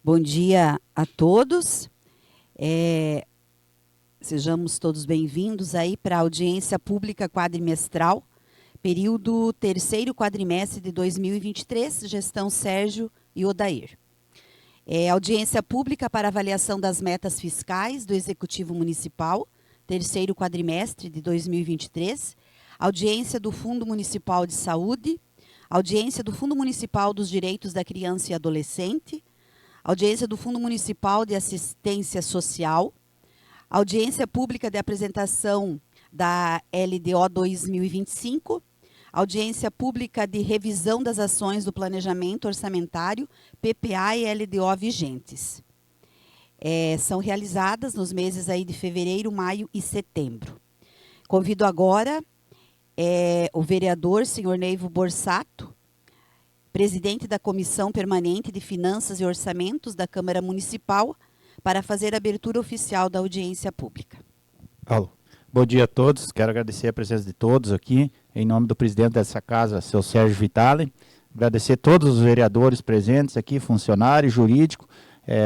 Bom dia a todos. Sejamos todos bem-vindos aí para a audiência pública quadrimestral, período terceiro quadrimestre de 2023, gestão Sérgio e Odair. Audiência pública para avaliação das metas fiscais do Executivo Municipal, terceiro quadrimestre de 2023, audiência do Fundo Municipal de Saúde, audiência do Fundo Municipal dos Direitos da Criança e Adolescente, audiência do Fundo Municipal de Assistência Social, audiência pública de apresentação da LDO 2025, audiência pública de revisão das ações do planejamento orçamentário, PPA e LDO vigentes. São realizadas nos meses aí de fevereiro, maio e setembro. Convido agora o vereador, senhor Neivo Borsato, presidente da Comissão Permanente de Finanças e Orçamentos da Câmara Municipal, para fazer a abertura oficial da audiência pública. Alô. Bom dia a todos, quero agradecer a presença de todos aqui, em nome do presidente dessa casa, seu Sérgio Vitale, agradecer a todos os vereadores presentes aqui, funcionário jurídico,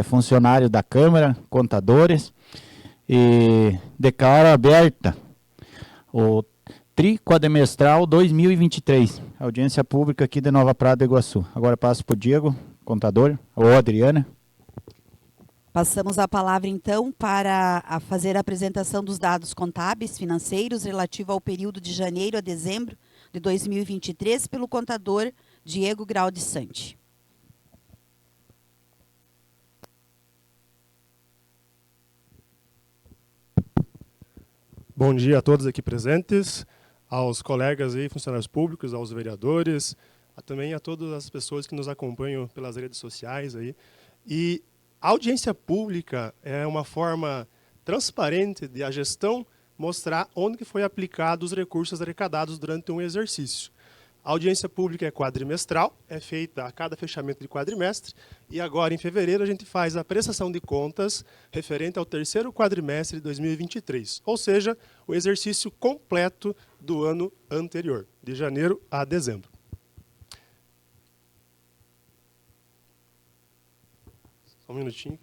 funcionário da Câmara, contadores, e declaro aberta o Triquadrimestral 2023, audiência pública aqui de Nova Prata do Iguaçu. Agora passo para o Diego, contador, ou Adriana. Passamos a palavra, então, para fazer a apresentação dos dados contábeis financeiros relativo ao período de janeiro a dezembro de 2023 pelo contador Diego Grau de Sante. Bom dia a todos aqui presentes, aos colegas e funcionários públicos, aos vereadores, também a todas as pessoas que nos acompanham pelas redes sociais aí. E a audiência pública é uma forma transparente de a gestão mostrar onde que foi aplicado os recursos arrecadados durante um exercício. A audiência pública é quadrimestral, é feita a cada fechamento de quadrimestre, e agora, em fevereiro, a gente faz a prestação de contas referente ao terceiro quadrimestre de 2023, ou seja, o exercício completo do ano anterior, de janeiro a dezembro. Só um minutinho.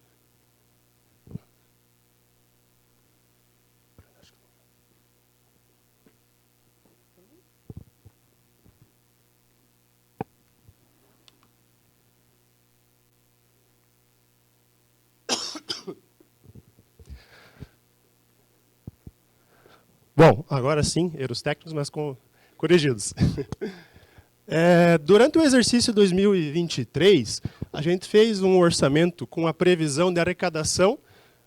Bom, agora sim, erros técnicos, mas corrigidos. Durante o exercício 2023, a gente fez um orçamento com a previsão de arrecadação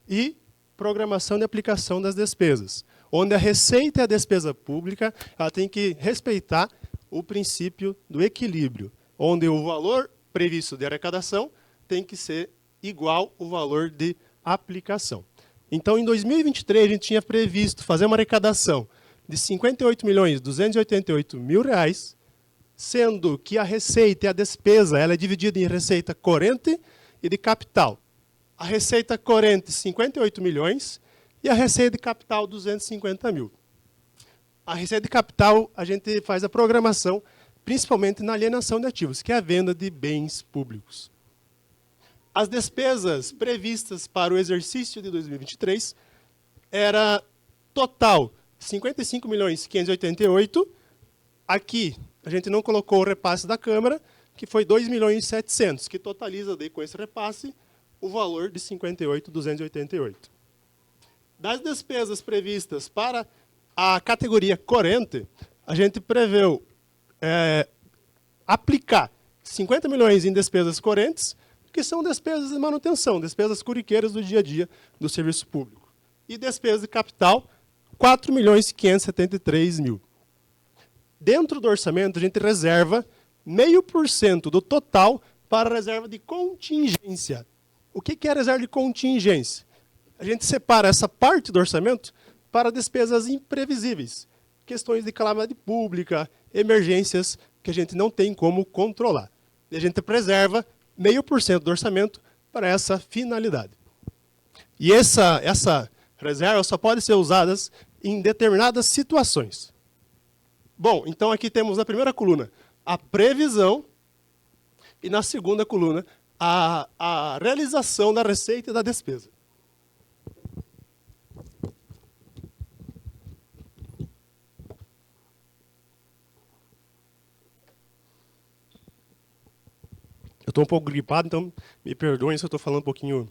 e programação de aplicação das despesas, onde a receita e a despesa pública ela tem que respeitar o princípio do equilíbrio, onde o valor previsto de arrecadação tem que ser igual ao valor de aplicação. Então, em 2023, a gente tinha previsto fazer uma arrecadação de R$ 58.288.000, sendo que a receita e a despesa ela é dividida em receita corrente e de capital. A receita corrente, 58 milhões, e a receita de capital, 250 mil. A receita de capital, a gente faz a programação, principalmente na alienação de ativos, que é a venda de bens públicos. As despesas previstas para o exercício de 2023 era total 55.588. Aqui a gente não colocou o repasse da Câmara, que foi 2.700.000, que totaliza daí, com esse repasse o valor de 58.288. Das despesas previstas para a categoria corrente, a gente preveu aplicar 50 milhões em despesas correntes, que são despesas de manutenção, despesas corriqueiras do dia a dia do serviço público. E despesas de capital, 4.573.000. Dentro do orçamento, a gente reserva 0,5% do total para a reserva de contingência. O que é a reserva de contingência? A gente separa essa parte do orçamento para despesas imprevisíveis, questões de calamidade pública, emergências que a gente não tem como controlar. E a gente preserva 0,5% do orçamento para essa finalidade. E essa reserva só pode ser usada em determinadas situações. Bom, então aqui temos na primeira coluna a previsão e na segunda coluna a realização da receita e da despesa. Eu estou um pouco gripado, então me perdoem se eu estou falando um pouquinho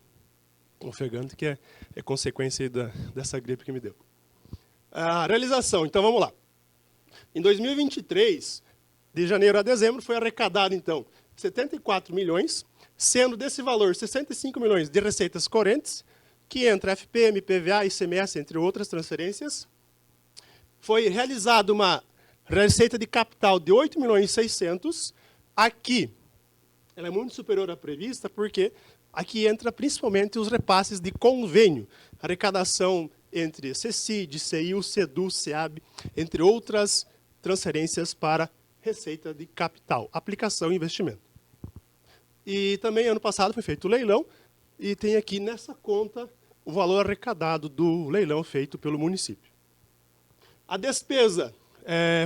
ofegante, que é consequência dessa gripe que me deu. A realização, então vamos lá. Em 2023, de janeiro a dezembro, foi arrecadado, então, 74 milhões, sendo desse valor 65 milhões de receitas correntes, que entra FPM, PVA, ICMS, entre outras transferências. Foi realizada uma receita de capital de 8 milhões e 600. Aqui, ela é muito superior à prevista, porque aqui entra principalmente os repasses de convênio, arrecadação entre CECID, CEIU, CEDU, SEAB, entre outras transferências para receita de capital, aplicação e investimento. E também, ano passado, foi feito o leilão, e tem aqui nessa conta o valor arrecadado do leilão feito pelo município. A despesa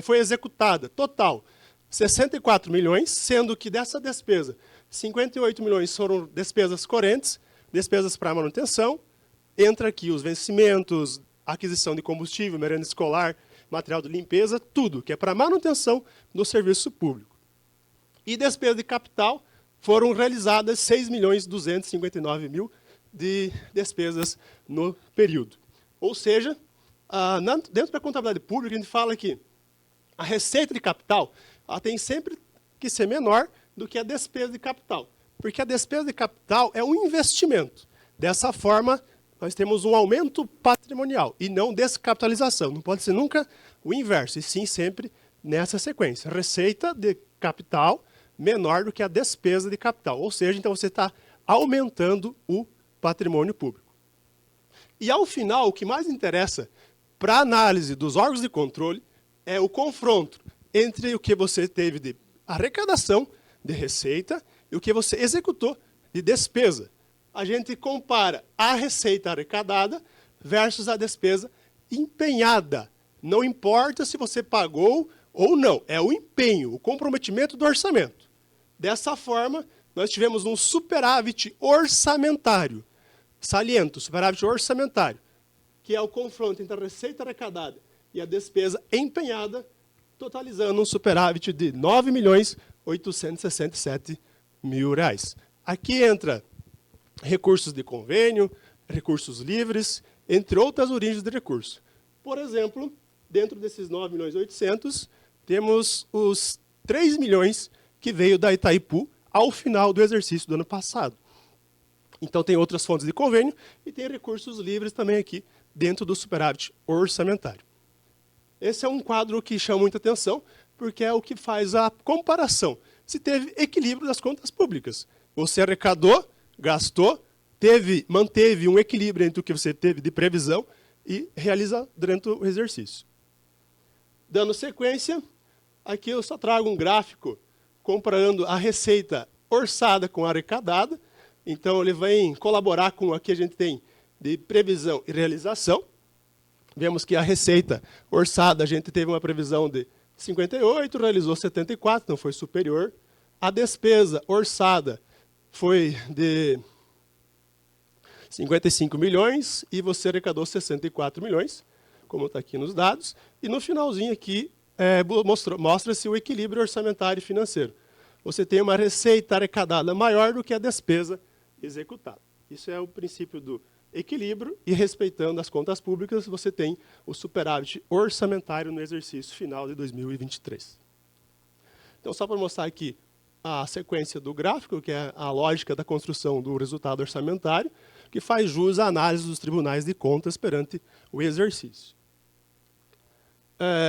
foi executada, total, 64 milhões, sendo que dessa despesa, 58 milhões foram despesas correntes, despesas para manutenção, entra aqui os vencimentos, aquisição de combustível, merenda escolar, material de limpeza, tudo que é para manutenção do serviço público. E despesa de capital foram realizadas 6 milhões 259 mil de despesas no período. Ou seja, dentro da contabilidade pública, a gente fala que a receita de capital ela tem sempre que ser menor do que a despesa de capital, porque a despesa de capital é um investimento. Dessa forma, nós temos um aumento patrimonial e não descapitalização. Não pode ser nunca o inverso, e sim sempre nessa sequência. Receita de capital menor do que a despesa de capital. Ou seja, então você está aumentando o patrimônio público. E ao final, o que mais interessa para a análise dos órgãos de controle é o confronto entre o que você teve de arrecadação, de receita, e o que você executou de despesa. A gente compara a receita arrecadada versus a despesa empenhada. Não importa se você pagou ou não, é o empenho, o comprometimento do orçamento. Dessa forma, nós tivemos um superávit orçamentário. Saliento, superávit orçamentário, que é o confronto entre a receita arrecadada e a despesa empenhada, totalizando um superávit de R$ 9.867.000. Aqui entra recursos de convênio, recursos livres, entre outras origens de recurso. Por exemplo, dentro desses 9.800.000, temos os 3 milhões que veio da Itaipu ao final do exercício do ano passado. Então, tem outras fontes de convênio e tem recursos livres também aqui dentro do superávit orçamentário. Esse é um quadro que chama muita atenção, porque é o que faz a comparação. Se teve equilíbrio das contas públicas. Você arrecadou, gastou, manteve um equilíbrio entre o que você teve de previsão e realiza durante o exercício. Dando sequência, aqui eu só trago um gráfico comparando a receita orçada com a arrecadada. Então, ele vem colaborar com o que a gente tem de previsão e realização. Vemos que a receita orçada, a gente teve uma previsão de 58, realizou 74, então foi superior. A despesa orçada foi de 55 milhões e você arrecadou 64 milhões, como está aqui nos dados. E no finalzinho aqui, mostra-se o equilíbrio orçamentário e financeiro. Você tem uma receita arrecadada maior do que a despesa executada. Isso é o princípio do equilíbrio e, respeitando as contas públicas, você tem o superávit orçamentário no exercício final de 2023. Então, só para mostrar aqui a sequência do gráfico, que é a lógica da construção do resultado orçamentário, que faz jus à análise dos tribunais de contas perante o exercício.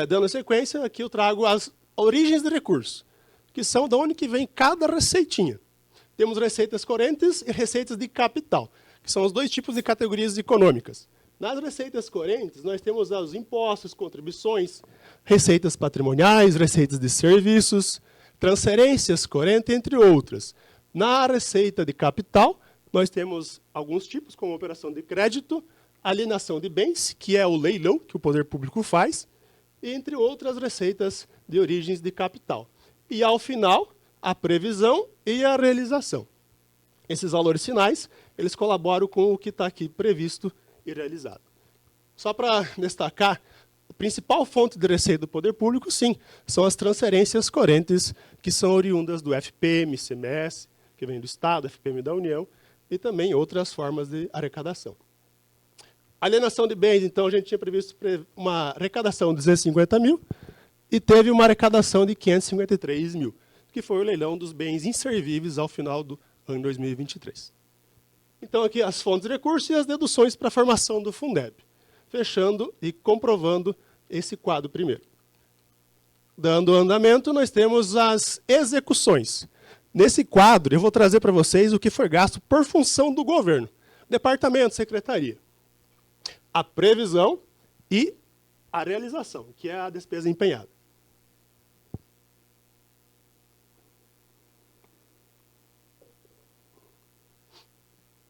Dando sequência, aqui eu trago as origens de recurso, que são de onde que vem cada receitinha. Temos receitas correntes e receitas de capital, que são os dois tipos de categorias econômicas. Nas receitas correntes, nós temos os impostos, contribuições, receitas patrimoniais, receitas de serviços, transferências correntes, entre outras. Na receita de capital, nós temos alguns tipos, como operação de crédito, alienação de bens, que é o leilão que o poder público faz, entre outras receitas de origens de capital. E, ao final, a previsão e a realização. Esses valores finais, eles colaboram com o que está aqui previsto e realizado. Só para destacar, a principal fonte de receita do poder público, sim, são as transferências correntes, que são oriundas do FPM, ICMS, que vem do Estado, FPM da União, e também outras formas de arrecadação. Alienação de bens, então, a gente tinha previsto uma arrecadação de 250 mil e teve uma arrecadação de 553 mil, que foi o leilão dos bens inservíveis ao final do ano 2023. Então, aqui as fontes de recursos e as deduções para a formação do Fundeb, fechando e comprovando esse quadro primeiro. Dando andamento, nós temos as execuções. Nesse quadro, eu vou trazer para vocês o que foi gasto por função do governo, departamento, secretaria. A previsão e a realização, que é a despesa empenhada.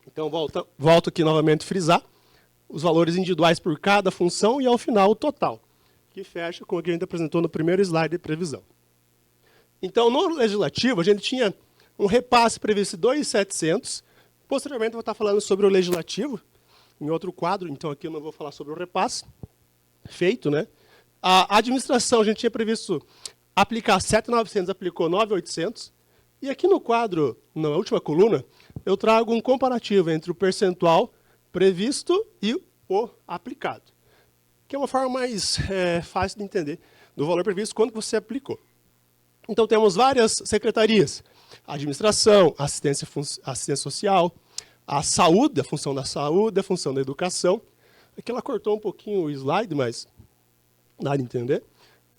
Então, volto aqui novamente a frisar os valores individuais por cada função e, ao final, o total, que fecha com o que a gente apresentou no primeiro slide de previsão. Então, no legislativo, a gente tinha um repasse previsto de 2.700. Posteriormente, eu vou estar falando sobre o legislativo, em outro quadro, então aqui eu não vou falar sobre o repasse feito, né? A administração, a gente tinha previsto aplicar 7.900, aplicou 9.800. E aqui no quadro, na última coluna, eu trago um comparativo entre o percentual previsto e o aplicado, que é uma forma mais fácil de entender do valor previsto quando você aplicou. Então, temos várias secretarias: administração, assistência social, a saúde, a função da saúde, a função da educação. Aqui ela cortou um pouquinho o slide, mas dá de entender.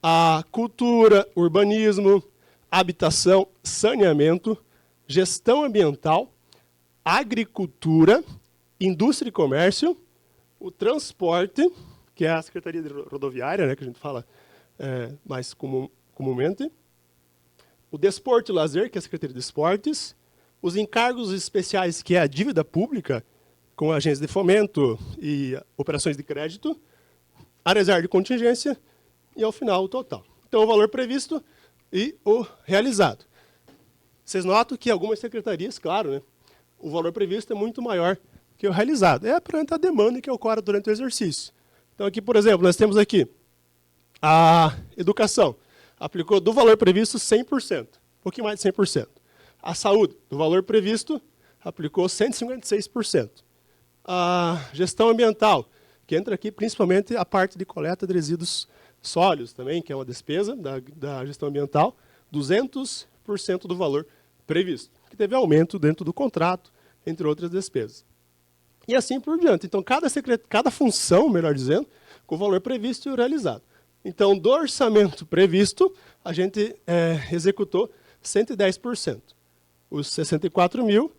A cultura, urbanismo, habitação, saneamento, gestão ambiental, agricultura, indústria e comércio, o transporte, que é a Secretaria Rodoviária, né, que a gente fala mais comumente, o desporto e lazer, que é a Secretaria de Esportes, os encargos especiais, que é a dívida pública, com agências de fomento e operações de crédito, a reserva de contingência e, ao final, o total. Então, o valor previsto e o realizado. Vocês notam que algumas secretarias, claro, né, o valor previsto é muito maior que o realizado. É perante a demanda que ocorre durante o exercício. Então, aqui, por exemplo, nós temos aqui a educação. Aplicou do valor previsto 100%, um pouquinho mais de 100%. A saúde, do valor previsto, aplicou 156%. A gestão ambiental, que entra aqui principalmente a parte de coleta de resíduos sólidos também, que é uma despesa da gestão ambiental, 200% do valor previsto, que teve aumento dentro do contrato, entre outras despesas. E assim por diante. Então, cada função, melhor dizendo, com o valor previsto e o realizado. Então, do orçamento previsto, a gente executou 110%. Os 64 mil,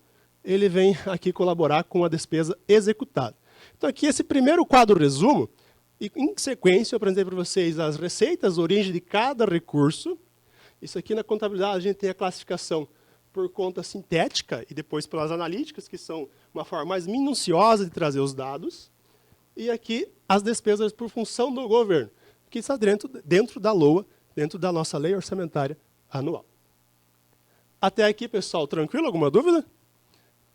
ele vem aqui colaborar com a despesa executada. Então, aqui, esse primeiro quadro resumo, e em sequência, eu apresentei para vocês as receitas, a origem de cada recurso. Isso aqui na contabilidade, a gente tem a classificação por conta sintética e depois pelas analíticas, que são uma forma mais minuciosa de trazer os dados. E aqui, as despesas por função do governo, que está dentro da LOA, dentro da nossa lei orçamentária anual. Até aqui, pessoal, tranquilo? Alguma dúvida?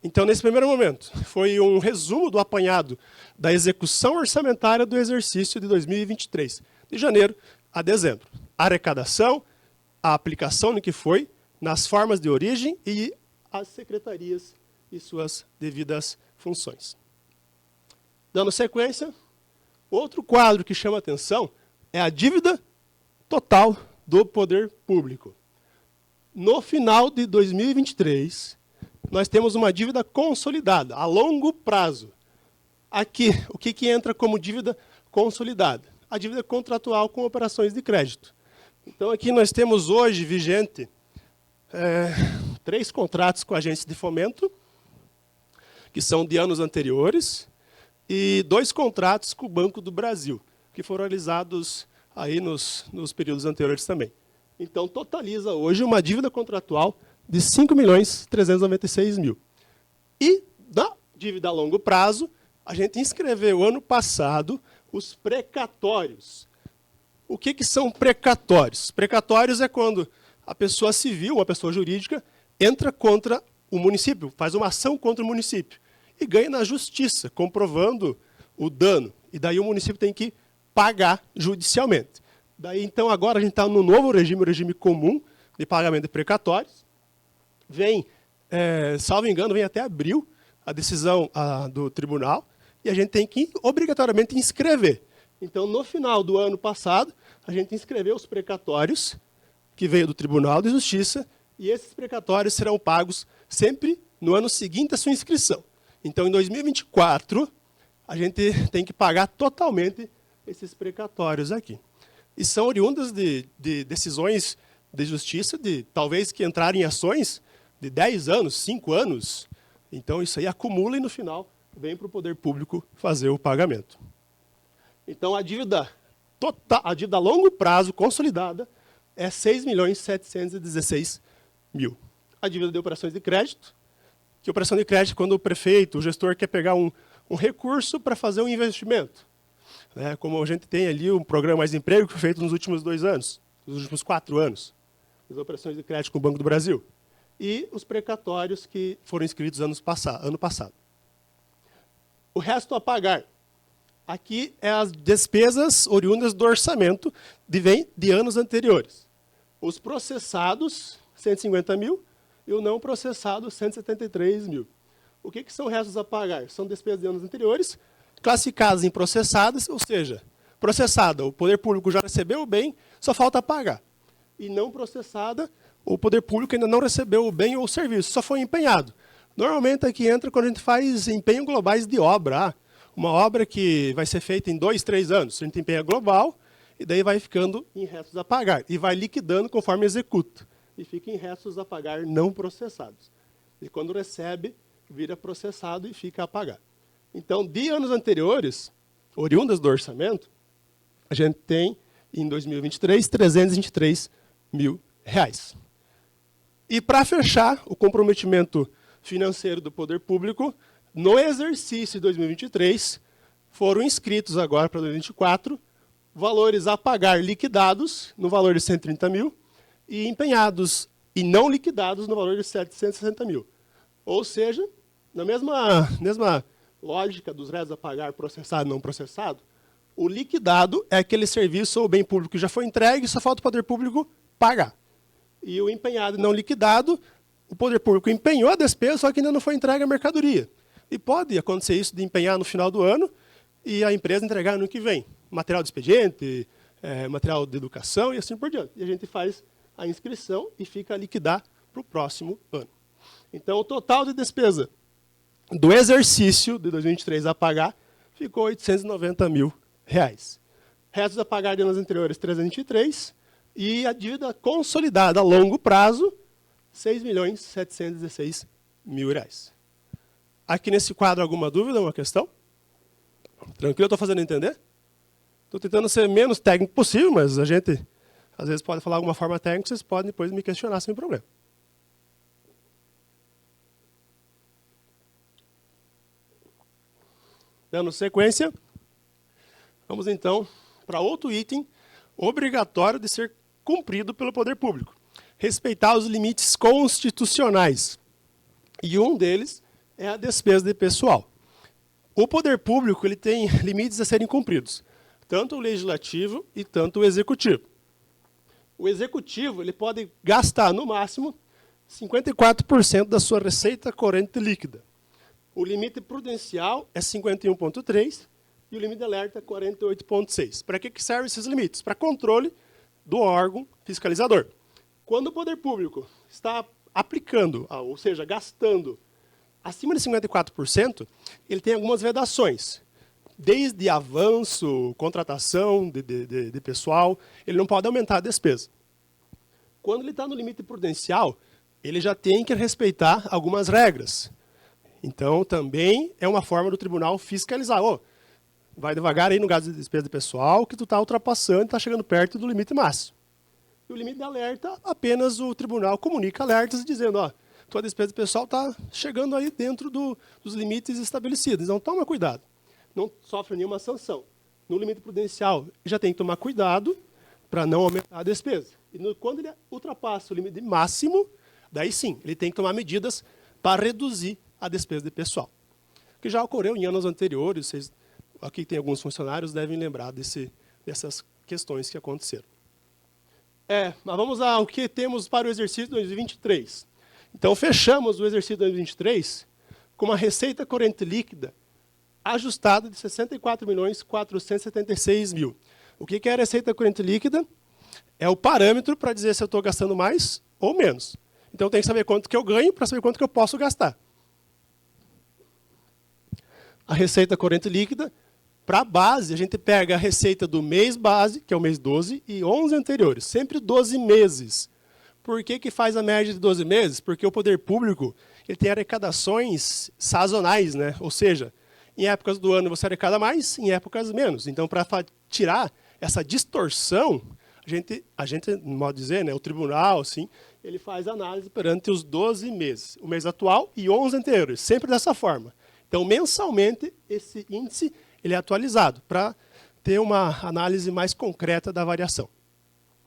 Então, nesse primeiro momento, foi um resumo do apanhado da execução orçamentária do exercício de 2023, de janeiro a dezembro. A arrecadação, a aplicação no que foi, nas formas de origem e as secretarias e suas devidas funções. Dando sequência, outro quadro que chama atenção é a dívida total do poder público. No final de 2023, nós temos uma dívida consolidada, a longo prazo. Aqui, o que entra como dívida consolidada? A dívida contratual com operações de crédito. Então, aqui nós temos hoje vigente 3 contratos com agências de fomento, que são de anos anteriores, e 2 contratos com o Banco do Brasil, que foram realizados aí nos períodos anteriores também. Então, totaliza hoje uma dívida contratual de 5.396.000. E, da dívida a longo prazo, a gente inscreveu ano passado os precatórios. O que são precatórios? Precatórios é quando a pessoa civil, uma pessoa jurídica, entra contra o município faz uma ação contra o município e ganha na justiça, comprovando o dano. E daí o município tem que pagar judicialmente. Daí, então, agora a gente está no novo regime, o regime comum de pagamento de precatórios. Vem, salvo engano, vem até abril a decisão do tribunal e a gente tem que obrigatoriamente inscrever. Então, no final do ano passado, a gente inscreveu os precatórios que veio do Tribunal de Justiça e esses precatórios serão pagos sempre no ano seguinte à sua inscrição. Então, em 2024, a gente tem que pagar totalmente esses precatórios aqui. E são oriundas de decisões de justiça, talvez que entrarem em ações de 10 anos, 5 anos. Então, isso aí acumula e, no final, vem para o poder público fazer o pagamento. Então, a dívida a longo prazo consolidada é 6.716.000. A dívida de operações de crédito, que operação de crédito quando o prefeito, o gestor quer pegar um recurso para fazer um investimento. Como a gente tem ali um programa Mais Emprego que foi feito nos últimos 2 anos, nos últimos 4 anos, as operações de crédito com o Banco do Brasil. E os precatórios que foram inscritos ano passado. O resto a pagar. Aqui é as despesas oriundas do orçamento de anos anteriores. Os processados, 150 mil, e o não processado, 173 mil. O que são restos a pagar? São despesas de anos anteriores, classificadas em processadas, ou seja, processada, o poder público já recebeu o bem, só falta pagar. E não processada, o poder público ainda não recebeu o bem ou o serviço, só foi empenhado. Normalmente aqui entra quando a gente faz empenho globais de obra. Uma obra que vai ser feita em 2, 3 anos. A gente empenha global e daí vai ficando em restos a pagar. E vai liquidando conforme executa. E fica em restos a pagar não processados. E quando recebe, vira processado e fica a pagar. Então, de anos anteriores, oriundas do orçamento, a gente tem, em 2023, R$323 mil. E para fechar o comprometimento financeiro do poder público, no exercício de 2023, foram inscritos agora para 2024, valores a pagar liquidados, no valor de 130 mil, e empenhados e não liquidados, no valor de 760 mil. Ou seja, na mesma lógica dos restos a pagar processado e não processado, o liquidado é aquele serviço ou bem público que já foi entregue, só falta o poder público pagar. E o empenhado e não liquidado, o poder público empenhou a despesa, só que ainda não foi entregue a mercadoria. E pode acontecer isso de empenhar no final do ano e a empresa entregar no ano que vem. Material de expediente, material de educação e assim por diante. E a gente faz a inscrição e fica a liquidar para o próximo ano. Então, o total de despesa do exercício de 2023 a pagar ficou R$890 mil. Restos a pagar de anos anteriores, 323. E a dívida consolidada a longo prazo, R$6.716.000. Aqui nesse quadro, alguma dúvida, uma questão? Tranquilo, estou fazendo entender? Estou tentando ser menos técnico possível, mas a gente, às vezes, pode falar alguma forma técnica, vocês podem depois me questionar sem problema. Dando sequência, vamos então para outro item obrigatório de ser cumprido pelo poder público. Respeitar os limites constitucionais. E um deles é a despesa de pessoal. O poder público ele tem limites a serem cumpridos, tanto o legislativo e tanto o executivo. O executivo ele pode gastar, no máximo, 54% da sua receita corrente líquida. O limite prudencial é 51,3% e o limite de alerta é 48,6%. Para que servem esses limites? Para controle do órgão fiscalizador. Quando o poder público está aplicando, ou seja, gastando acima de 54%, ele tem algumas vedações. Desde avanço, contratação de pessoal, ele não pode aumentar a despesa. Quando ele está no limite prudencial, ele já tem que respeitar algumas regras. Então, também é uma forma do tribunal fiscalizar. Vai devagar aí no gasto de despesa de pessoal, que tu está ultrapassando e está chegando perto do limite máximo. E o limite de alerta, apenas o tribunal comunica alertas dizendo, tua despesa de pessoal está chegando aí dentro dos limites estabelecidos. Então, toma cuidado. Não sofre nenhuma sanção. No limite prudencial, já tem que tomar cuidado para não aumentar a despesa. E quando ele ultrapassa o limite máximo, daí sim, ele tem que tomar medidas para reduzir a despesa de pessoal. Que já ocorreu em anos anteriores, vocês, aqui tem alguns funcionários, devem lembrar dessas questões que aconteceram. Mas vamos ao que temos para o exercício de 2023. Então, fechamos o exercício de 2023 com uma receita corrente líquida ajustada de 64.476.000. O que é a receita corrente líquida? É o parâmetro para dizer se eu estou gastando mais ou menos. Então, eu tenho que saber quanto que eu ganho para saber quanto que eu posso gastar. A receita corrente líquida, para a base, a gente pega a receita do mês base, que é o mês 12, e 11 anteriores, sempre 12 meses. Por que faz a média de 12 meses? Porque o poder público ele tem arrecadações sazonais, né? Ou seja, em épocas do ano você arrecada mais, em épocas menos. Então, para tirar essa distorção, a gente, no modo de dizer, né, o tribunal, assim, ele faz análise perante os 12 meses, o mês atual e 11 anteriores, sempre dessa forma. Então, mensalmente, esse índice ele é atualizado para ter uma análise mais concreta da variação.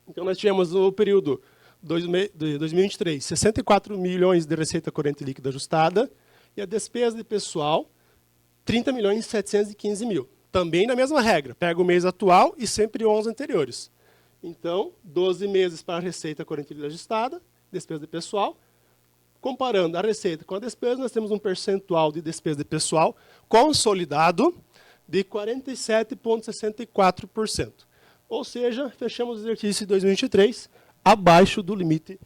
Então, nós tivemos no período de 2023, 64 milhões de receita corrente líquida ajustada e a despesa de pessoal, 30.715.000. Também na mesma regra, pega o mês atual e sempre 11 anteriores. Então, 12 meses para a receita corrente líquida ajustada, despesa de pessoal. Comparando a receita com a despesa, nós temos um percentual de despesa de pessoal consolidado de 47,64%. Ou seja, fechamos o exercício de 2023 abaixo do limite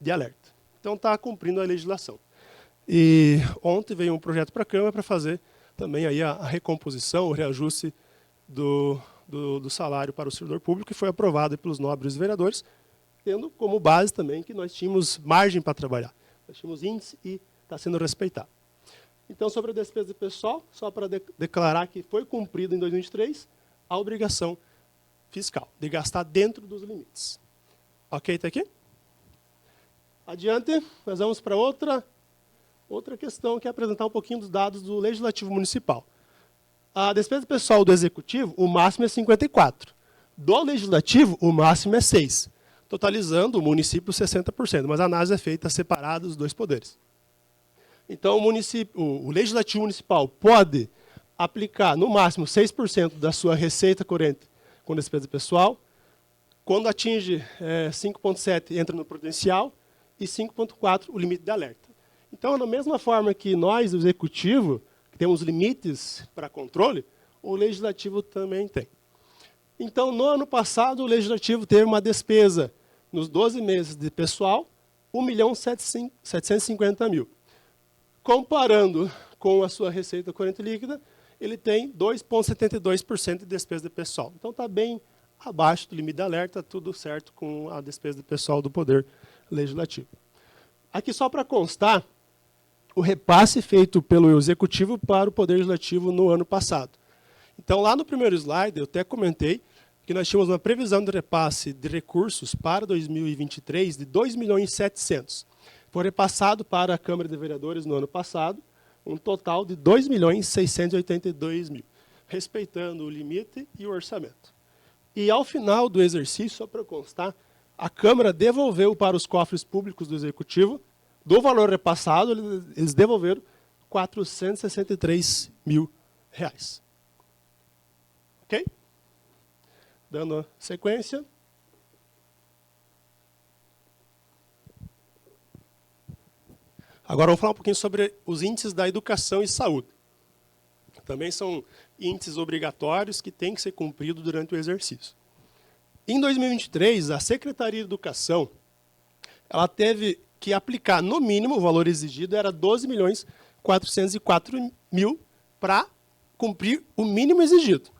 de alerta. Então, está cumprindo a legislação. E ontem veio um projeto para a Câmara para fazer também aí a recomposição, o reajuste do salário para o servidor público, que foi aprovado pelos nobres vereadores, tendo como base também que nós tínhamos margem para trabalhar. Nós tínhamos índice e está sendo respeitado. Então, sobre a despesa de pessoal, só para declarar que foi cumprido em 2023 a obrigação fiscal, de gastar dentro dos limites. Ok, está aqui? Adiante, nós vamos para outra questão, que é apresentar um pouquinho dos dados do Legislativo Municipal. A despesa pessoal do Executivo, o máximo é 54. Do Legislativo, o máximo é 6, totalizando o município 60%, mas a análise é feita separada dos dois poderes. Então, o Legislativo Municipal pode aplicar, no máximo, 6% da sua receita corrente com despesa pessoal. Quando atinge 5,7%, entra no prudencial, e 5,4% o limite de alerta. Então, da mesma forma que nós, o Executivo, temos limites para controle, o Legislativo também tem. Então, no ano passado, o Legislativo teve uma despesa, nos 12 meses de pessoal, 1.750.000. Comparando com a sua receita corrente líquida, ele tem 2,72% de despesa de pessoal. Então, está bem abaixo do limite de alerta, tudo certo com a despesa de pessoal do Poder Legislativo. Aqui, só para constar, o repasse feito pelo Executivo para o Poder Legislativo no ano passado. Então, lá no primeiro slide, eu até comentei que nós tínhamos uma previsão de repasse de recursos para 2023 de 2.700.000. Foi repassado para a Câmara de Vereadores no ano passado, um total de 2.682.000, respeitando o limite e o orçamento. E, ao final do exercício, só para constar, a Câmara devolveu para os cofres públicos do Executivo, do valor repassado, eles devolveram R$463.000. Ok? Dando sequência. Agora vamos falar um pouquinho sobre os índices da educação e saúde. Também são índices obrigatórios que têm que ser cumpridos durante o exercício. Em 2023, a Secretaria de Educação ela teve que aplicar, no mínimo, o valor exigido era 12.404.000 para cumprir o mínimo exigido.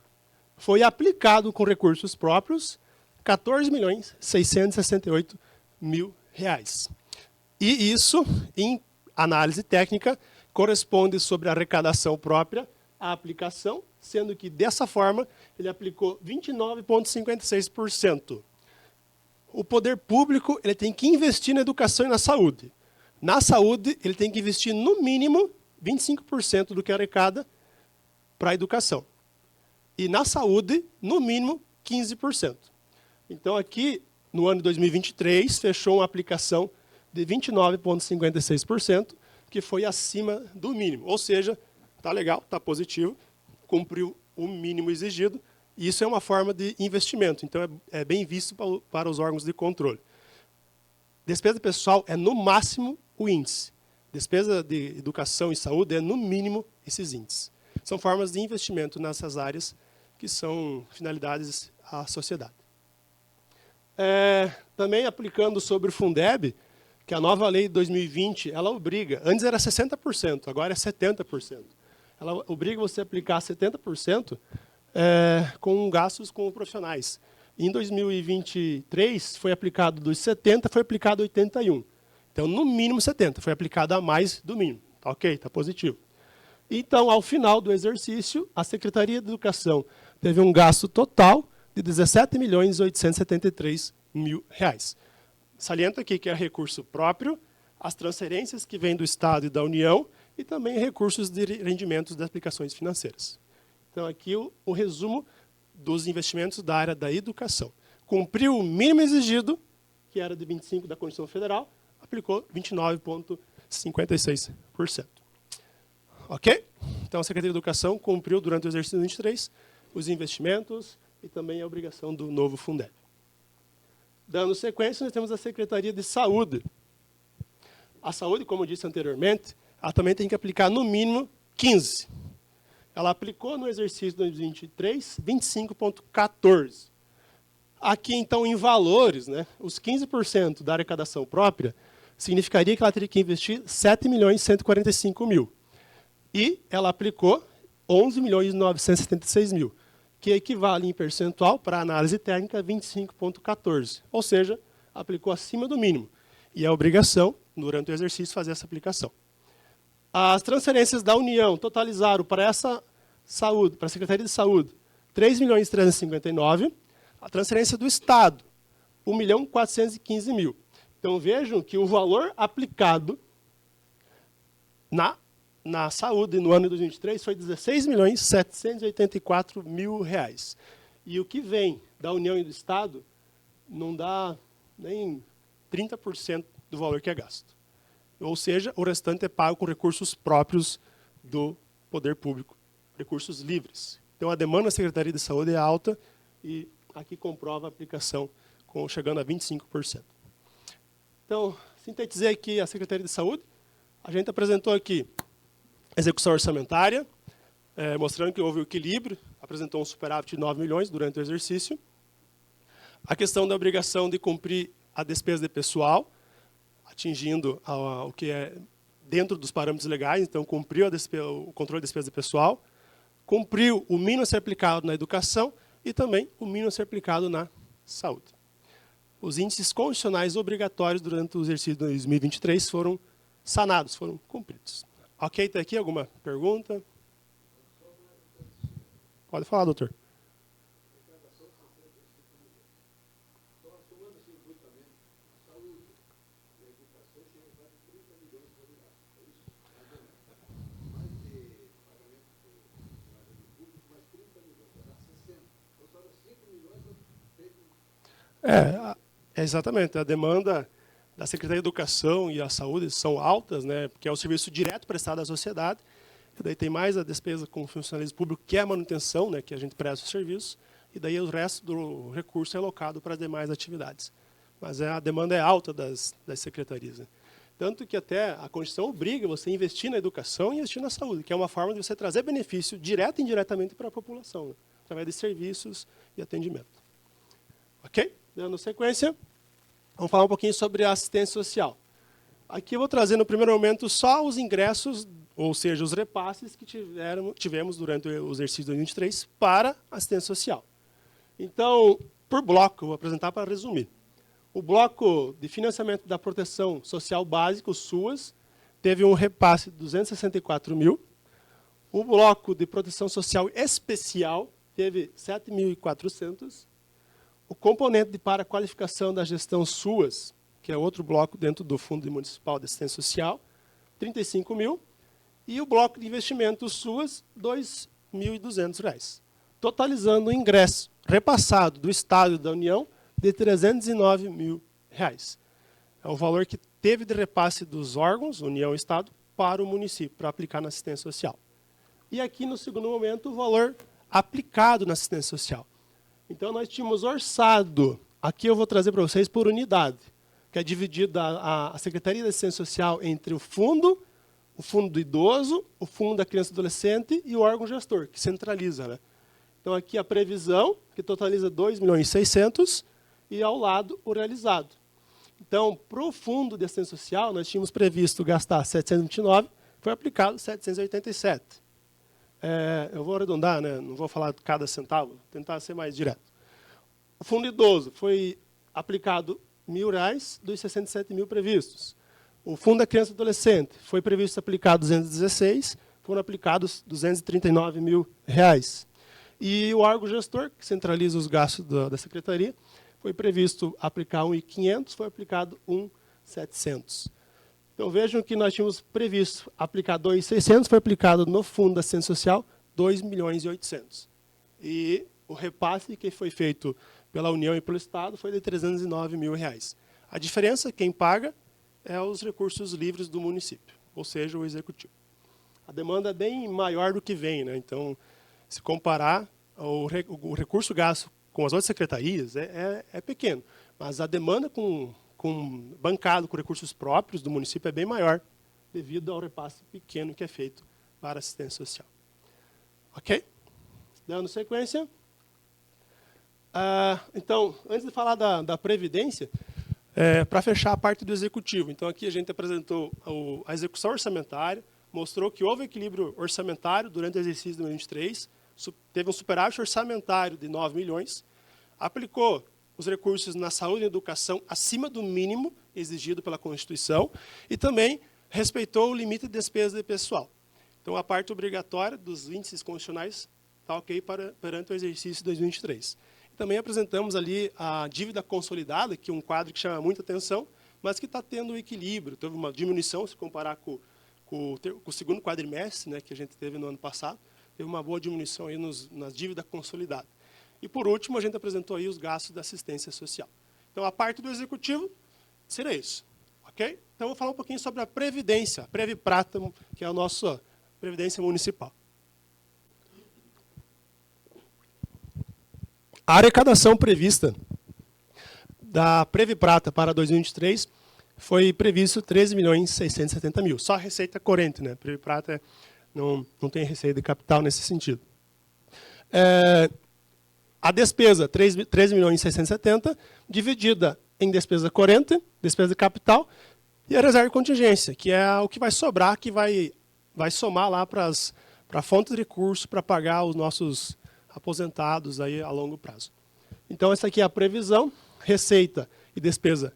Foi aplicado com recursos próprios R$14.668.000. E isso, em análise técnica, corresponde sobre a arrecadação própria à aplicação, sendo que, dessa forma, ele aplicou 29,56%. O poder público ele tem que investir na educação e na saúde. Na saúde, ele tem que investir, no mínimo, 25% do que arrecada para a educação. E na saúde, no mínimo, 15%. Então, aqui, no ano de 2023, fechou uma aplicação de 29,56%, que foi acima do mínimo. Ou seja, está legal, está positivo, cumpriu o mínimo exigido, e isso é uma forma de investimento, então é bem visto para os órgãos de controle. Despesa pessoal é, no máximo, o índice. Despesa de educação e saúde é, no mínimo, esses índices. São formas de investimento nessas áreas que são finalidades à sociedade. Também aplicando sobre o Fundeb, que a nova lei de 2020, ela obriga, antes era 60%, agora é 70%. Ela obriga você a aplicar 70% com gastos com profissionais. Em 2023, foi aplicado dos 70%, foi aplicado 81%. Então, no mínimo 70%, foi aplicado a mais do mínimo. Tá ok, está positivo. Então, ao final do exercício, a Secretaria de Educação teve um gasto total de R$ 17.873.000. Saliento aqui que é recurso próprio, as transferências que vêm do Estado e da União e também recursos de rendimentos das aplicações financeiras. Então, aqui o resumo dos investimentos da área da educação. Cumpriu o mínimo exigido, que era de 25% da Constituição Federal, aplicou 29,56%. Ok? Então, a Secretaria de Educação cumpriu durante o exercício 23 os investimentos e também a obrigação do novo Fundeb. Dando sequência, nós temos a Secretaria de Saúde. A saúde, como eu disse anteriormente, ela também tem que aplicar no mínimo 15%. Ela aplicou no exercício 2023 25,14%. Aqui, então, em valores, né, os 15% da arrecadação própria significaria que ela teria que investir R$ 7.145.000. E ela aplicou R$ 11.976.000, que equivale em percentual, para análise técnica, 25,14%. Ou seja, aplicou acima do mínimo. E é obrigação, durante o exercício, fazer essa aplicação. As transferências da União totalizaram para essa saúde, para a Secretaria de Saúde, R$ 3.359.000. A transferência do Estado, R$ 1.415.000. Então, vejam que o valor aplicado na saúde no ano de 2023 foi R$ 16.784.000. E o que vem da União e do Estado não dá nem 30% do valor que é gasto. Ou seja, o restante é pago com recursos próprios do poder público, recursos livres. Então, a demanda da Secretaria de Saúde é alta e aqui comprova a aplicação chegando a 25%. Então, sintetizei aqui a Secretaria de Saúde. A gente apresentou aqui execução orçamentária, mostrando que houve o equilíbrio, apresentou um superávit de 9 milhões durante o exercício. A questão da obrigação de cumprir a despesa de pessoal, atingindo o que é dentro dos parâmetros legais, então cumpriu o controle de despesa de pessoal, cumpriu o mínimo a ser aplicado na educação e também o mínimo a ser aplicado na saúde. Os índices constitucionais obrigatórios durante o exercício de 2023 foram sanados, foram cumpridos. Ok, até aqui alguma pergunta? Pode falar, doutor. Exatamente. A demanda da Secretaria de Educação e a Saúde são altas, né, porque é o serviço direto prestado à sociedade. E daí tem mais a despesa com o funcionalismo público, que é a manutenção, né, que a gente presta o serviço, e daí o resto do recurso é alocado para as demais atividades. Mas a demanda é alta das secretarias, né? Tanto que até a Constituição obriga você a investir na educação e investir na saúde, que é uma forma de você trazer benefício direto e indiretamente para a população, né, através de serviços e atendimento. Ok? Dando sequência, vamos falar um pouquinho sobre a assistência social. Aqui eu vou trazer, no primeiro momento, só os ingressos, ou seja, os repasses que tivemos durante o exercício de 2023 para assistência social. Então, por bloco, eu vou apresentar para resumir. O bloco de financiamento da proteção social básica, o SUAS, teve um repasse de 264 mil. O bloco de proteção social especial teve 7.400. O componente de para-qualificação da gestão SUAS, que é outro bloco dentro do Fundo Municipal de Assistência Social, 35 mil. E o bloco de investimento SUAS, R$ 2.200. Totalizando o ingresso repassado do Estado e da União de R$ 309 mil. É o valor que teve de repasse dos órgãos, União e Estado, para o município, para aplicar na assistência social. E aqui, no segundo momento, o valor aplicado na assistência social. Então, nós tínhamos orçado, aqui eu vou trazer para vocês por unidade, que é dividida a Secretaria da Assistência Social entre o fundo do idoso, o fundo da criança e adolescente e o órgão gestor, que centraliza, né? Então, aqui a previsão, que totaliza 2.600.000, e ao lado o realizado. Então, para o fundo de assistência social, nós tínhamos previsto gastar 729, foi aplicado 787. Eu vou arredondar, né? Não vou falar de cada centavo, vou tentar ser mais direto. O fundo idoso foi aplicado R$1.000 dos 67.000 previstos. O fundo da criança e adolescente foi previsto aplicar 216, foram aplicados R$239.000. E o órgão gestor, que centraliza os gastos da secretaria, foi previsto aplicar 1.500, foi aplicado 1.700. Então vejam que nós tínhamos previsto aplicar 2.600, foi aplicado no fundo da assistência social 2.800.000. E o repasse que foi feito pela União e pelo Estado foi de R$309.000. A diferença, quem paga, é os recursos livres do município, ou seja, o executivo. A demanda é bem maior do que vem, né? Então, se comparar, o recurso gasto com as outras secretarias é pequeno, mas a demanda bancado com recursos próprios do município é bem maior, devido ao repasse pequeno que é feito para a assistência social. Ok? Dando sequência. Então, antes de falar da Previdência, para fechar a parte do Executivo. Então, aqui a gente apresentou a execução orçamentária, mostrou que houve equilíbrio orçamentário durante o exercício de 2023, teve um superávit orçamentário de 9 milhões, aplicou os recursos na saúde e educação acima do mínimo exigido pela Constituição e também respeitou o limite de despesa de pessoal. Então, a parte obrigatória dos índices constitucionais está ok perante o exercício de 2023. Também apresentamos ali a dívida consolidada, que é um quadro que chama muita atenção, mas que está tendo equilíbrio. Teve uma diminuição, se comparar com o segundo quadrimestre, né, que a gente teve no ano passado, teve uma boa diminuição aí nas dívidas consolidadas. E, por último, a gente apresentou aí os gastos da assistência social. Então, a parte do Executivo seria isso. Ok? Então, eu vou falar um pouquinho sobre a Previdência, a Previprata, que é a nossa Previdência Municipal. A arrecadação prevista da Previprata para 2023 foi previsto 13.670.000. Só a receita corrente, né? Previprata não tem receita de capital nesse sentido. A despesa, 13.670.000, dividida em despesa corrente, despesa de capital, e a reserva de contingência, que é o que vai sobrar, que vai somar lá para a fonte de recursos para pagar os nossos aposentados aí a longo prazo. Então, essa aqui é a previsão, receita e despesa,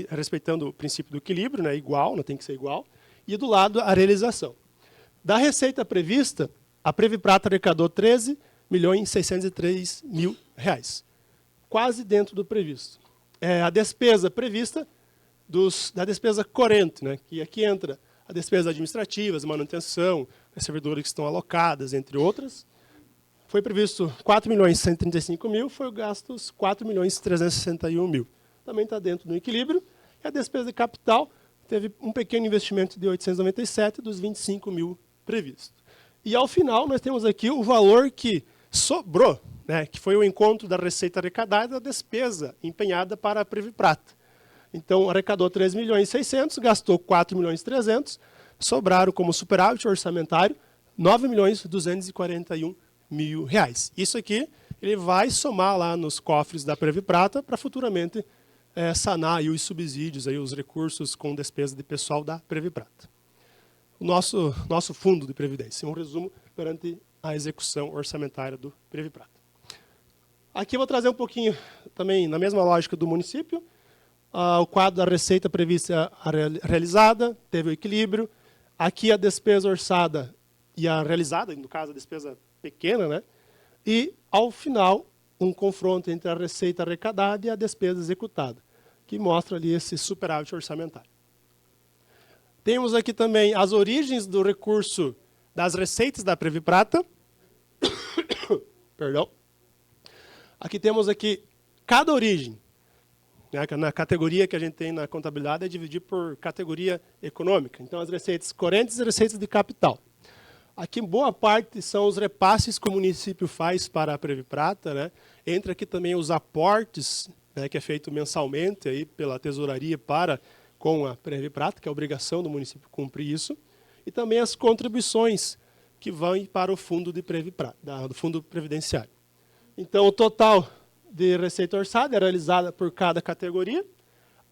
respeitando o princípio do equilíbrio, né, igual, não tem que ser igual, e do lado a realização. Da receita prevista, a Previprata arrecadou R$13.603.000, quase dentro do previsto. A despesa prevista da despesa corrente, né, que aqui entra a despesa administrativa, manutenção, as servidoras que estão alocadas, entre outras. Foi previsto 4.135.000, foi gastos 4.361.000. Também está dentro do equilíbrio. E a despesa de capital teve um pequeno investimento de 897 dos 25.000 previstos. E, ao final, nós temos aqui o valor que sobrou, né, que foi o encontro da receita arrecadada e da despesa empenhada para a Previprata. Então, arrecadou 3.600.000, gastou 4.300.000, sobraram como superávit orçamentário R$9.241.000. Isso aqui ele vai somar lá nos cofres da Previprata para futuramente sanar aí os subsídios, aí os recursos com despesa de pessoal da Previprata. O nosso fundo de previdência, um resumo perante a execução orçamentária do Previprata. Aqui eu vou trazer um pouquinho também na mesma lógica do município, o quadro da receita prevista realizada, teve o equilíbrio. Aqui a despesa orçada e a realizada, no caso a despesa pequena, né? E, ao final, um confronto entre a receita arrecadada e a despesa executada, que mostra ali esse superávit orçamentário. Temos aqui também as origens do recurso das receitas da Previprata. Perdão. Aqui temos aqui cada origem. né? Na categoria que a gente tem na contabilidade é dividir por categoria econômica. Então, as receitas correntes e receitas de capital. Aqui, boa parte são os repasses que o município faz para a Previprata, né? Entra aqui também os aportes, né, que é feito mensalmente aí pela tesouraria com a Previprata, que é a obrigação do município cumprir isso, e também as contribuições que vão para o fundo de Previprata, do fundo previdenciário. Então, o total de receita orçada é realizada por cada categoria.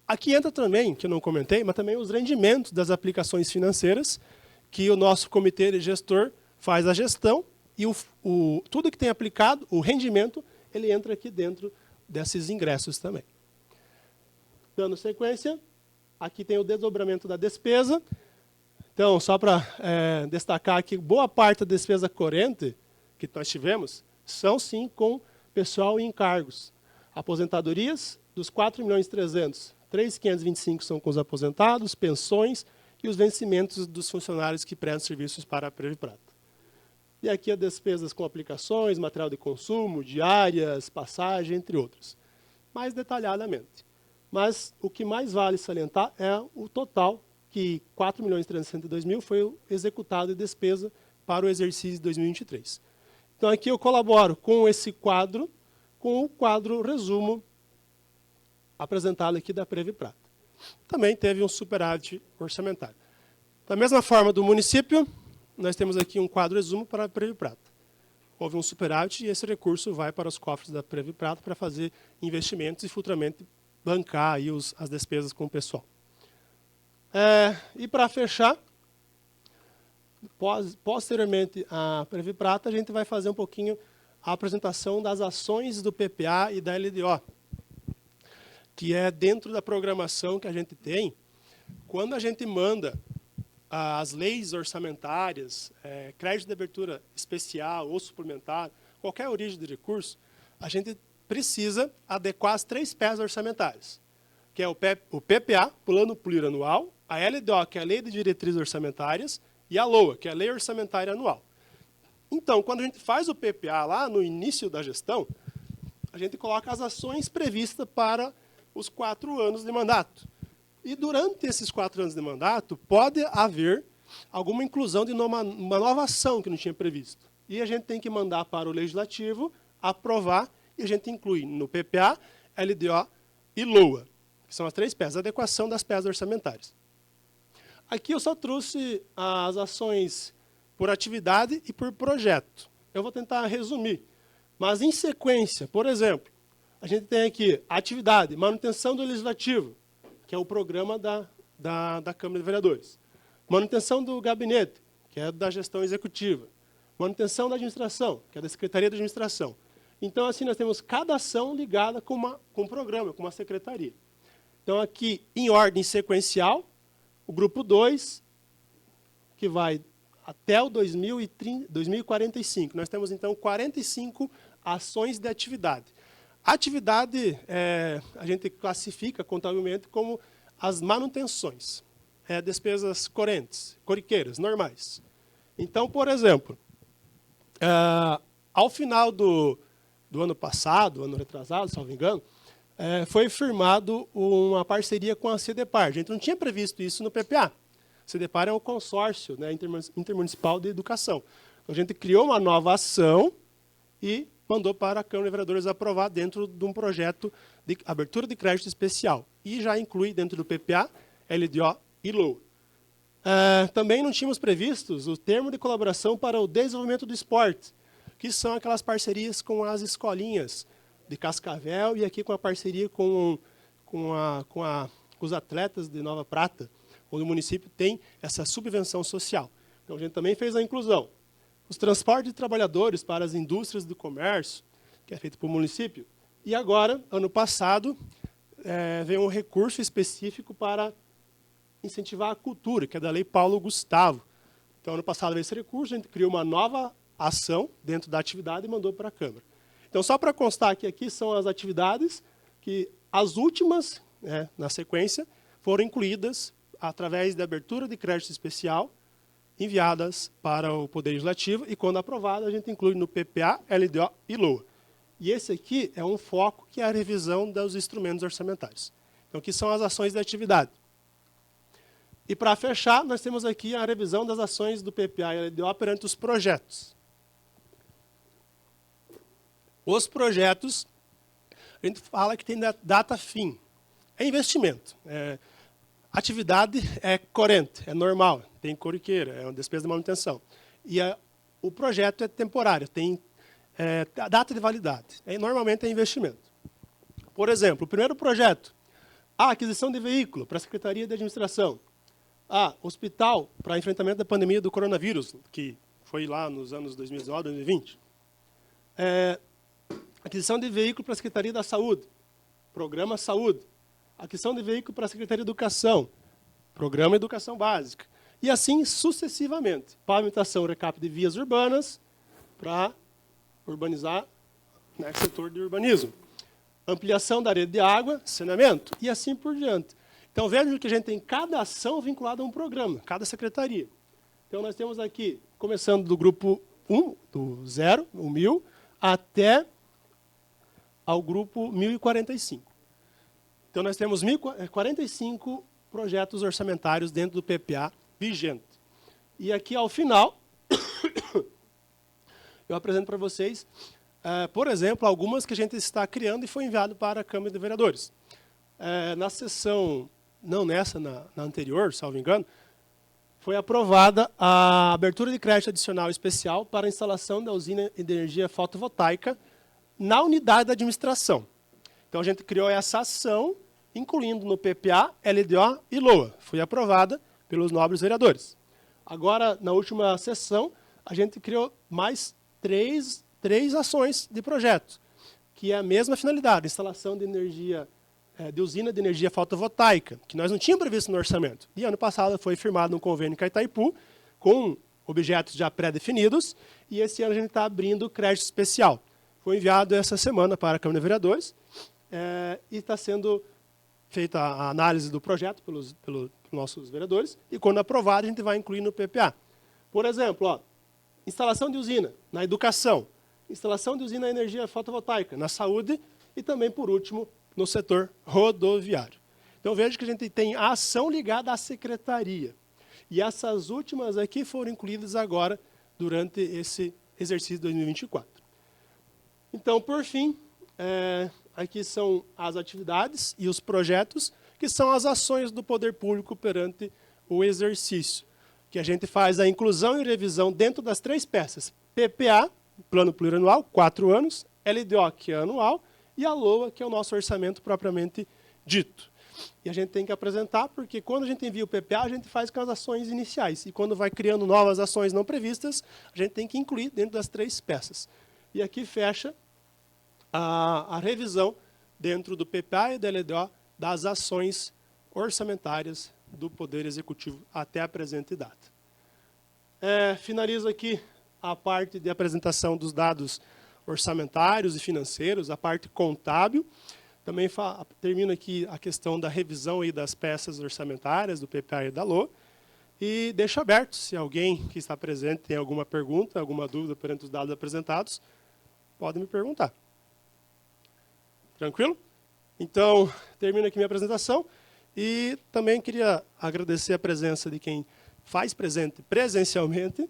Aqui entra também, que eu não comentei, mas também os rendimentos das aplicações financeiras, que o nosso comitê de gestor faz a gestão e tudo que tem aplicado, o rendimento, ele entra aqui dentro desses ingressos também. Dando sequência, aqui tem o desdobramento da despesa. Então, só para destacar aqui, boa parte da despesa corrente que nós tivemos são, sim, com pessoal e encargos. Aposentadorias, dos 4.300.000, 3.525 são com os aposentados, pensões e os vencimentos dos funcionários que prestam serviços para a Previprata. E aqui as despesas com aplicações, material de consumo, diárias, passagem, entre outros. Mais detalhadamente. Mas o que mais vale salientar é o total, que 4.302.000 foi executado de despesa para o exercício de 2023. Então, aqui eu colaboro com esse quadro, com o quadro resumo apresentado aqui da Previprata. Também teve um superávit orçamentário. Da mesma forma do município, nós temos aqui um quadro resumo para a Previprata. Houve um superávit e esse recurso vai para os cofres da Previprata para fazer investimentos e futuramente bancar aí as despesas com o pessoal. E para fechar, posteriormente à Previprata, a gente vai fazer um pouquinho a apresentação das ações do PPA e da LDO, que é dentro da programação que a gente tem. Quando a gente manda as leis orçamentárias, crédito de abertura especial ou suplementar, qualquer origem de recurso, a gente precisa adequar as 3 PEs orçamentárias, que é o PPA, Plano Plurianual, a LDO, que é a Lei de Diretrizes Orçamentárias, e a LOA, que é a Lei Orçamentária Anual. Então, quando a gente faz o PPA lá no início da gestão, a gente coloca as ações previstas para os 4 anos de mandato. E durante esses 4 anos de mandato, pode haver alguma inclusão de uma nova ação que não tinha previsto. E a gente tem que mandar para o Legislativo aprovar, e a gente inclui no PPA, LDO e LOA, que são as 3 PEs, a adequação das PEs orçamentárias. Aqui eu só trouxe as ações por atividade e por projeto. Eu vou tentar resumir. Mas em sequência, por exemplo, a gente tem aqui atividade, manutenção do Legislativo, que é o programa da Câmara de Vereadores. Manutenção do gabinete, que é da gestão executiva. Manutenção da administração, que é da Secretaria de Administração. Então, assim, nós temos cada ação ligada com um programa, com uma secretaria. Então, aqui, em ordem sequencial, o grupo 2, que vai até o 2045. Nós temos, então, 45 ações de atividade. A atividade, a gente classifica contabilmente como as manutenções, despesas corriqueiras, normais. Então, por exemplo, ao final do ano passado, ano retrasado, salvo engano, foi firmado uma parceria com a CEDEPAR. A gente não tinha previsto isso no PPA. A CEDEPAR é um consórcio, né, intermunicipal de educação. Então, a gente criou uma nova ação e mandou para a Câmara de Vereadores aprovar dentro de um projeto de abertura de crédito especial. E já inclui dentro do PPA, LDO e LOA. Também não tínhamos previstos o termo de colaboração para o desenvolvimento do esporte, que são aquelas parcerias com as escolinhas de Cascavel e aqui com a parceria com os atletas de Nova Prata, onde o município tem essa subvenção social. Então, a gente também fez a inclusão. Os transportes de trabalhadores para as indústrias do comércio, que é feito pelo município. E agora, ano passado, veio um recurso específico para incentivar a cultura, que é da Lei Paulo Gustavo. Então, ano passado veio esse recurso, a gente criou uma nova ação dentro da atividade e mandou para a Câmara. Então, só para constar que aqui são as atividades que as últimas, na sequência, foram incluídas através da abertura de crédito especial, enviadas para o Poder Legislativo, e quando aprovada, a gente inclui no PPA, LDO e LOA. E esse aqui é um foco que é a revisão dos instrumentos orçamentários. Então, aqui são as ações de atividade. E para fechar, nós temos aqui a revisão das ações do PPA e LDO perante os projetos. Os projetos, a gente fala que tem data fim. É investimento. Atividade é corrente, é normal, tem corriqueira, é uma despesa de manutenção. E o projeto é temporário, tem data de validade. Normalmente é investimento. Por exemplo, o primeiro projeto, a aquisição de veículo para a Secretaria de Administração. Hospital para enfrentamento da pandemia do coronavírus, que foi lá nos anos 2019, 2020. Aquisição de veículo para a Secretaria da Saúde, Programa Saúde. Aquisição de veículo para a Secretaria de Educação, Programa Educação Básica. E assim sucessivamente. Pavimentação e recap de vias urbanas para urbanizar, né, setor de urbanismo. Ampliação da rede de água, saneamento, e assim por diante. Então, vejam que a gente tem cada ação vinculada a um programa, cada secretaria. Então, nós temos aqui, começando do grupo 1, do 0, o 1000, até ao grupo 1045. Então, nós temos 1045 projetos orçamentários dentro do PPA vigente. E aqui, ao final, eu apresento para vocês, por exemplo, algumas que a gente está criando e foi enviado para a Câmara de Vereadores. Na sessão, não nessa, na anterior, salvo engano, foi aprovada a abertura de crédito adicional especial para a instalação da usina de energia fotovoltaica na unidade da administração. Então, a gente criou essa ação, incluindo no PPA, LDO e LOA. Foi aprovada pelos nobres vereadores. Agora, na última sessão, a gente criou mais três ações de projeto, que é a mesma finalidade, instalação de energia, de usina de energia fotovoltaica, que nós não tínhamos previsto no orçamento. E ano passado foi firmado um convênio com a Itaipu, com objetos já pré-definidos, e esse ano a gente está abrindo crédito especial. Foi enviado essa semana para a Câmara de Vereadores, e está sendo feita a análise do projeto pelos nossos vereadores, e quando aprovado a gente vai incluir no PPA. Por exemplo, instalação de usina na educação, instalação de usina de energia fotovoltaica na saúde e também, por último, no setor rodoviário. Então, veja que a gente tem a ação ligada à secretaria. E essas últimas aqui foram incluídas agora durante esse exercício de 2024. Então, por fim, aqui são as atividades e os projetos, que são as ações do poder público perante o exercício, que a gente faz a inclusão e revisão dentro das 3 peças. PPA, Plano Plurianual, 4 anos, LDO, que é anual, e a LOA, que é o nosso orçamento propriamente dito. E a gente tem que apresentar, porque quando a gente envia o PPA, a gente faz com as ações iniciais. E quando vai criando novas ações não previstas, a gente tem que incluir dentro das 3 peças. E aqui fecha a revisão dentro do PPA e do LDO das ações orçamentárias do Poder Executivo até a presente data. Finalizo aqui a parte de apresentação dos dados orçamentários e financeiros, a parte contábil. Também termino aqui a questão da revisão aí das peças orçamentárias do PPA e da LOA. E deixo aberto, se alguém que está presente tem alguma pergunta, alguma dúvida perante os dados apresentados, pode me perguntar. Tranquilo? Então, termino aqui minha apresentação e também queria agradecer a presença de quem faz presente presencialmente,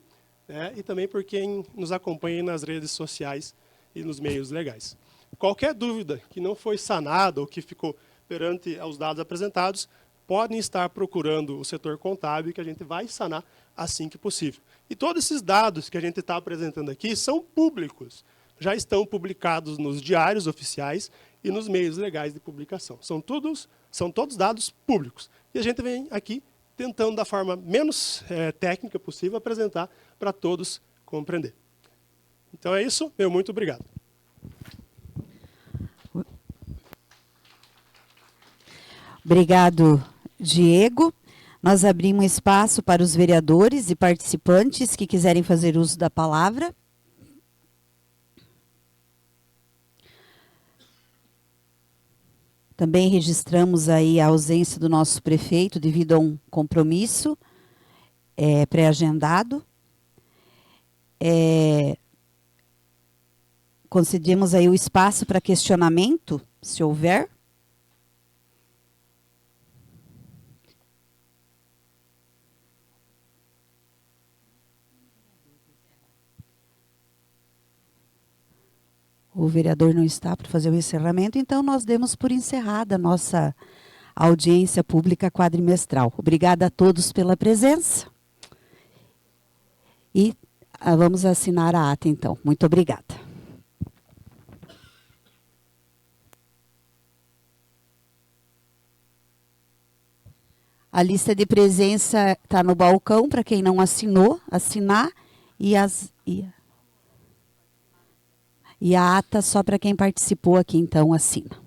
e também por quem nos acompanha nas redes sociais e nos meios legais. Qualquer dúvida que não foi sanada ou que ficou perante aos dados apresentados, podem estar procurando o setor contábil, que a gente vai sanar assim que possível. E todos esses dados que a gente está apresentando aqui são públicos, já estão publicados nos diários oficiais e nos meios legais de publicação. São todos dados públicos. E a gente vem aqui tentando, da forma menos técnica possível, apresentar para todos compreender. Então é isso, meu muito obrigado. Obrigado, Diego. Nós abrimos espaço para os vereadores e participantes que quiserem fazer uso da palavra. Também registramos aí a ausência do nosso prefeito devido a um compromisso pré-agendado. concedemos aí o espaço para questionamento, se houver. O vereador não está para fazer o encerramento, então nós demos por encerrada a nossa audiência pública quadrimestral. Obrigada a todos pela presença. E vamos assinar a ata, então. Muito obrigada. A lista de presença está no balcão, para quem não assinou, assinar. E a ata só para quem participou aqui, então, assina.